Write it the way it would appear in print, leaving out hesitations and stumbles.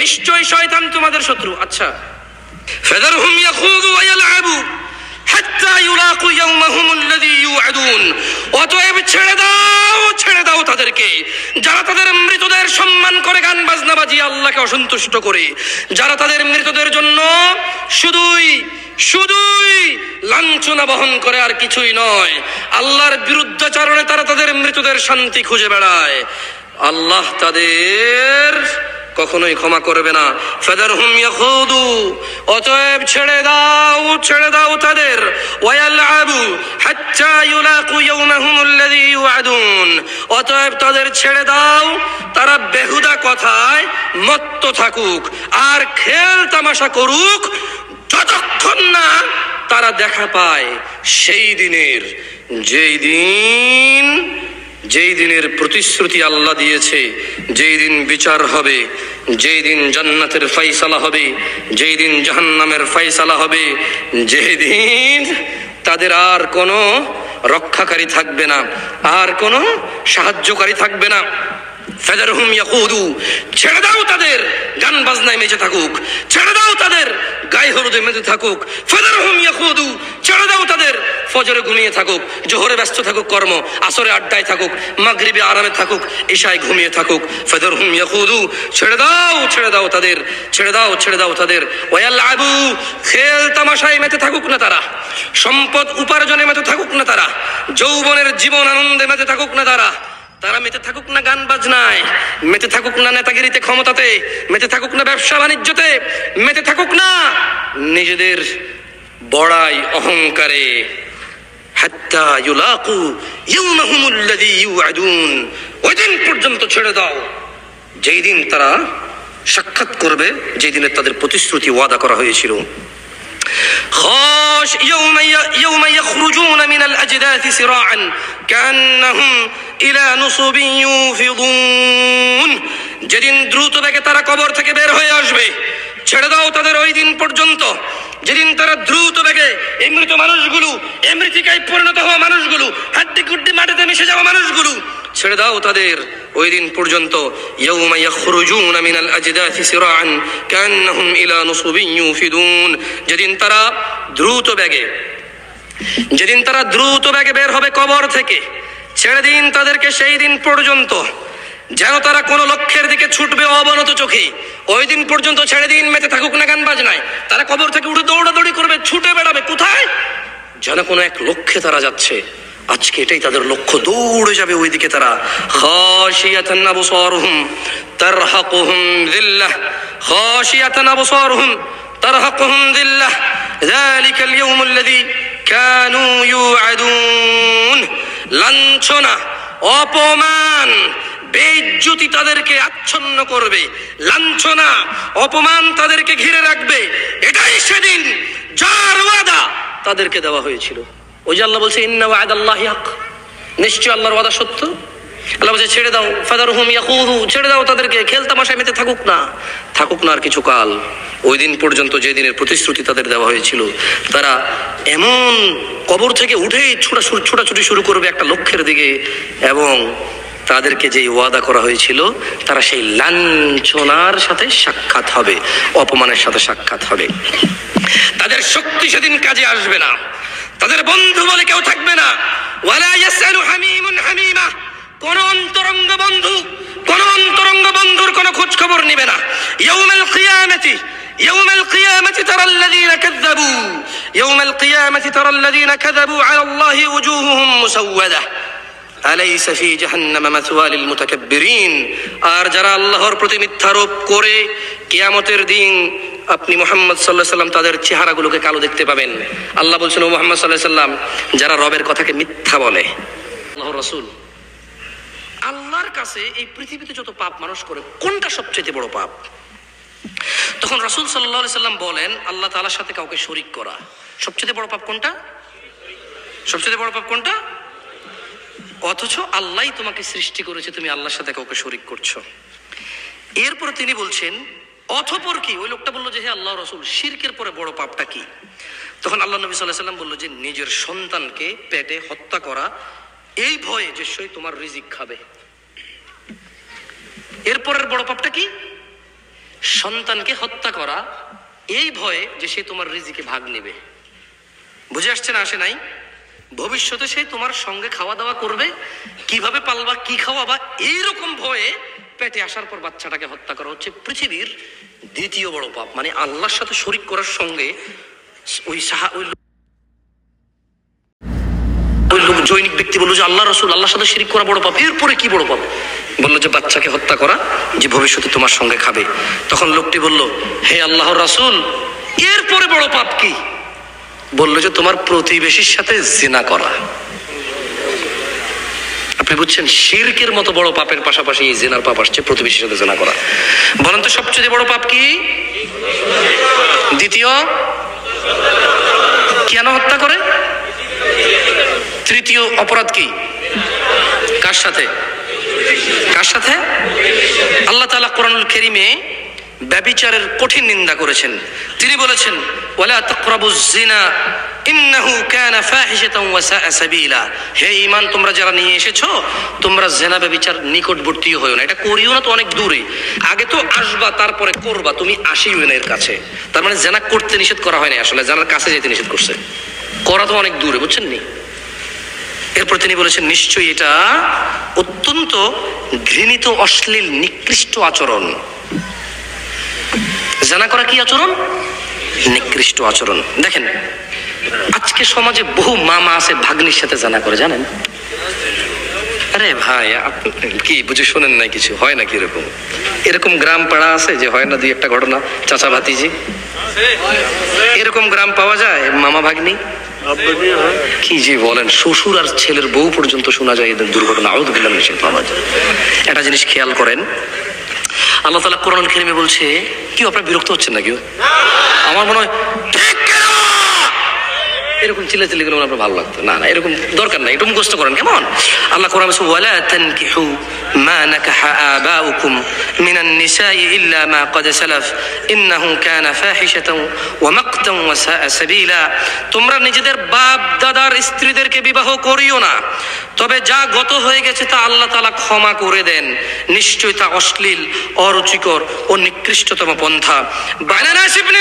নিশ্চয় শয়তান তোমাদের শত্রু। আচ্ছা, ফাযারহুম ইয়াখুযু ওয়া ইয়ালআবু হাত্তা ইউলাকু ইয়াওমাহুমুল্লাযী ইউআদুন। অতএব ছেড়ে দাও তাদেরকে, যারা তাদের মৃতদের সম্মান করে গান বাজনা বাজিয়ে আল্লাহকে অসন্তুষ্ট করে, যারা তাদের মৃতদের জন্য শুধুই লাঞ্ছনা বহন করে আর কিছুই নয়। আল্লাহর বিরুদ্ধাচরণে তারা তাদের মৃতদের শান্তি খুঁজে বেড়ায়। আল্লাহ তাদের কখনোই ক্ষমা করবে না। ফাযারহুম ইয়াখুদু, অতএব ছেড়ে দাও তাদের, ওয়ায়ালআবু হাত্তা ইউলাকু ইয়াওমাহুমুল্লাযী ইউআদুন, অতএব তাদের ছেড়ে দাও, তারা বেহুদা কথায় মত্ত থাকুক আর খেল তামাশা করুক, যতক্ষণ না তারা দেখা পায় সেই দিনের, যেই দিনের প্রতিশ্রুতি আল্লাহ দিয়েছে, যেই দিন বিচার হবে, যেই দিন জান্নাতের ফয়সালা হবে, যেই দিন জাহান্নামের ফয়সালা হবে, যেই দিন তাদের আর কোনো রক্ষাকারী থাকবে না, আর কোনো সাহায্যকারী থাকবে না। ফাযারহুম ইয়াখুদু, ছেড়ে দাও তাদের গান বাজনায় মেতে থাকুক, ছেড়ে দাও তাদের গায়ে হলুদে মেতে থাকুক। ফাযারহুম ইয়াখুদু, ছেড়ে দাও তাদের ফজরে ঘুমিয়ে থাকুক, জোহরে ব্যস্ত থাকুক কর্ম, আসরে আড্ডায় থাকুক, মাগরিবে আরামে থাকুক, ইশায় ঘুমিয়ে থাকুক। ফাযারহুম ইয়াখুদু, ছেড়ে দাও তাদের। ওয়ায়ালআবু, খেল তামাশায় মেতে থাকুক না তারা, সম্পদ উপার্জনে মেতে থাকুক না তারা, যৌবনের জীবন আনন্দে মেতে থাকুক না তারা মেতে থাকুক না গান বাজনায়, মেতে থাকুক না নেতাগিরিতে, ক্ষমতাতে, মেতে থাকুক না ব্যবসা বাণিজ্যতে, মেতে থাকুক না নিজেদের বড়াই অহংকারে। হাত্তা ইউলাকু ইয়াওমাহুমুল্লাযী ইউআদুন, ওই দিন পর্যন্ত ছেড়ে দাও যেই দিন তারা সাক্ষাৎ করবে, যেই দিনের তাদের প্রতিশ্রুতি ওয়াদা করা হয়েছিল। يوم يخرجون من الأجداث سراعا كأنهم إلى نصب يوفضون, যেদিন দ্রুত বেগে তারা কবর থেকে বের হয়ে আসবে, ছেড়ে দাও তাদের ওই দিন পর্যন্ত, যেদিন তারা দ্রুত বেগে এই মৃত মানুষগুলো, এই মৃত্তিকায় পরিণত হওয়া মানুষগুলো, হাড্ডি গুড্ডি মাটিতে মিশে যাওয়া মানুষগুলো, ছেড়ে দাও তাদের ওই দিন পর্যন্ত। ইয়াউমা ইয়াখরুজুনা মিনাল আজদাথি সিরাআন কান্নাহুম ইলা নুসুবিন ইউফিদুন, যেদিন তারা দ্রুত বেগে বের হবে কবর থেকে, ছেড়ে দিন তাদেরকে সেই দিন পর্যন্ত যেন তারা কোনো লক্ষ্যের দিকে ছুটবে অবনত চোখে। ওই দিন পর্যন্ত ছেড়ে দিন, মেতে থাকুক না গান বাজনায়, তারা কবর থেকে উঠে দৌড়াদৌড়ি করবে, ছুটে বেড়াবে। কোথায়? যেন কোনো এক লক্ষ্যে তারা যাচ্ছে। আজকে এটাই তাদের লক্ষ্য, দৌড়ে যাবে ওই দিকে তারা। খাশিয়াতান আবসারুহুম তারহাকুহুম যিল্লাহ, খাশিয়াতান আবসারুহুম তারহাকুহুম যিল্লাহ, যালিকাল ইয়াউমুল্লাযী কানু ইউআদুন। লাঞ্ছনা, অপমান, বেইজ্জতি তাদেরকে আচ্ছন্ন করবে, লাঞ্ছনা অপমান তাদেরকে ঘিরে রাখবে। এটাই সেদিন যার ওয়াদা তাদেরকে দেওয়া হয়েছিল। ওই যে আল্লাহ বলছে ইন্না ওয়াদাল্লাহি হক, নিশ্চয় আল্লাহর ওয়াদা সত্য। আল্লাহ বলছে ছেড়ে দাও, ফাযারহুম ইয়াখুদু, ছেড়ে দাও তাদেরকে, খেল তামাশায় মেতে থাকুক না আর কিছু কাল, ওই দিন পর্যন্ত যে দিনের প্রতিশ্রুতি তাদের দেওয়া হয়েছিল। তারা এমন কবর থেকে উঠেই ছোটাছুটি শুরু করবে একটা লক্ষ্যের দিকে, এবং তাদেরকে যে ওয়াদা করা হয়েছিল তারা সেই লাঞ্ছনার সাথে সাক্ষাৎ হবে, অপমানের সাথে সাক্ষাৎ হবে। তাদের শক্তি সেদিন কাজে আসবে না, তাদের বন্ধু বলে কেউ থাকবে না। ওয়ালা ইয়াসআলু হামিমুন হামিমা, কোন অন্তরঙ্গ বন্ধুর কোন খোঁজ খবর নেবে না। ইয়াউমাল কিয়ামাতি তারাল্লাযীনা কাযাবু আলাল্লাহি ওয়ুজুহুহুম মুসাওয়াদা আলাইসা ফি জাহান্নামা মাথওয়া লিল মুতাকাব্বিরিন। আর যারা আল্লাহর প্রতি মিথ্যারোপ করে কিয়ামতের দিন আপনি মুহাম্মদ সাল্লাল্লাহু আলাইহি সাল্লাম তাদের চেহারাগুলোকে কালো দেখতে পাবেন। আল্লাহ বলছেন, ও মুহাম্মদ সাল্লাল্লাহু আলাইহি সাল্লাম, যারা রবের কথাকে মিথ্যা বলে, আল্লাহর রাসূল, আল্লাহর কাছে এই পৃথিবীতে যত পাপ মানুষ করে কোনটা সবচেয়ে বড় পাপ? তখন রাসূল সাল্লাল্লাহু আলাইহি সাল্লাম বলেন, আল্লাহ তাআলার সাথে কাউকে শরীক করা। সবচেয়ে বড় পাপ কোনটা? অথচ আল্লাহই তোমাকে সৃষ্টি করেছে, তুমি আল্লাহর সাথে কাউকে শরীক করছো। এরপরে তিনি বলছেন, অতঃপর কি? ওই লোকটা বললো যে হে আল্লাহ রাসূল, শিরকের পরে বড় পাপটা কি? তখন আল্লাহ নবী সাল্লাল্লাহু আলাইহি সাল্লাম বললো যে নিজের সন্তানকে পেটে হত্যা করা, এই ভয়ে যে সে তোমার রিজিক খাবে। এরপরের বড় পাপটা কি? সন্তানকে হত্যা করা এই ভয়ে যে সে তোমার রিজিকে ভাগ নেবে। বুঝে আসছে না আসে নাই? ভবিষ্যতে সে তোমার সঙ্গে খাওয়া দাওয়া করবে, কিভাবে পালবা, কি খাওয়াবা, এইরকম ভয়ে পেটে আসার পর বাচ্চাটাকে হত্যা করা হচ্ছে পৃথিবীর দ্বিতীয় বড় পাপ। মানে আল্লাহর সাথে শরীক করার সঙ্গে ওই লোক জৈনিক ব্যক্তি বললো যে আল্লাহ রসুল, আল্লাহর সাথে শিরিক করা বড় পাপ, এরপরে কি বড় পাপ? বললো যে বাচ্চাকে হত্যা করা, যে ভবিষ্যতে তোমার সঙ্গে খাবে। তখন লোকটি বলল, হে আল্লাহর রাসূল, এরপরে বড় পাপ কি? বললো যে তোমার প্রতিবেশীর সাথে জিনা করা। আপনি বুঝছেন, শিরকের মতো বড় পাপের পাশাপাশি এই জিনার পাপ আসছে, প্রতিবেশীর সাথে জিনা করা। বলেন তো সবচেয়ে বড় পাপ কি? দ্বিতীয়, কেন হত্যা করে? তৃতীয় অপরাধ কি? কার সাথে? কার সাথে? আল্লাহ তাআলা কোরআনুল কারীমে ব্যভিচারের কঠিন নিন্দা করেছেন। তিনি বলেছেন, ওয়ালা তাকরাবুজ জিনা ইন্নাহু কানা ফাহিশাতান ওয়া সাআ সাবিলা। হে ঈমান তোমরা যারা নিয়ে এসেছো, তোমরা জিনা ব্যভিচার নিকটবর্তী হয়ো না। এটা করিও না তো অনেক দূরে, আগে তো আসবা তারপরে করবা, তুমি আসিও না এর কাছে। তার মানে জিনা করতে নিষেধ করা হয় না, আসলে জিনার কাছে যেতে নিষেধ করছে, করা তো অনেক দূরে, বুঝছেন নি? এরপর তিনি বলেছেন, নিশ্চয়ই এটা অত্যন্ত ঘৃণিত, অশ্লীল, নিকৃষ্ট আচরণ। জানা করা কি আচরণ? নিকৃষ্ট আচরণ। দেখেন আজকে সমাজে বহু মামা আছে ভাগ্নির সাথে জানা করে, জানেন? আরে ভাই আপনি কি বুঝে শোনেন না কিছু? হয় না কি এরকম? এরকম গ্রাম পাড়া আছে যে হয় না দুই একটা ঘটনা, চাচা ভাতিজি, এরকম গ্রাম পাওয়া যায়। মামা ভাগ্নি কি যে বলেন, শ্বশুর আর ছেলের বউ পর্যন্ত শোনা যায় এদের দুর্ঘটনা। আউযু বিল্লাহি মিনাশ শাইতানির রাজিম। একটা জিনিস খেয়াল করেন, আল্লাহ তাআলা কোরআন কারীমে বলছে, কি আপনারা বিরক্ত হচ্ছেন নাকি? আমার মনে হয় এরকম চিল্লাচিল্লি করে আপনার ভালো লাগতো না, না এরকম দরকার নাই, একটু মুখস্থ করেন কেমন? আল্লাহ কোরআন বলছে, ওয়ালা তানকিহু মা নাকাহা আবাউকুম মিনান নিসাই ইল্লা মা ক্বাদ সালাফ ইন্নাহু কানা ফাহিশাতান ওয়া মাকতান ওয়া সাআ সাবিলা। তোমরা নিজেদের বাপ দাদার স্ত্রীদেরকে বিবাহ করিও না, তবে যা গত হয়ে গেছে তা আল্লাহ তাআলা ক্ষমা করে দেন, নিশ্চয়ই তা অশ্লীল, অরুচিকর ও নিকৃষ্টতম পন্থা। বানানাস ইবনে